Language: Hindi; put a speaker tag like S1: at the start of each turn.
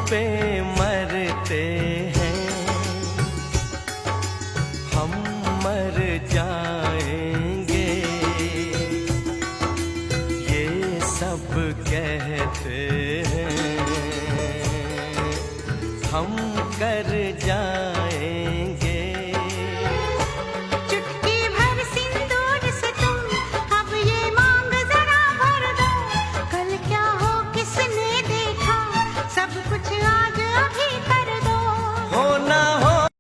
S1: पे मरते हैं, हम मर जाएंगे, ये सब कहते हैं, हम कर जाएंगे।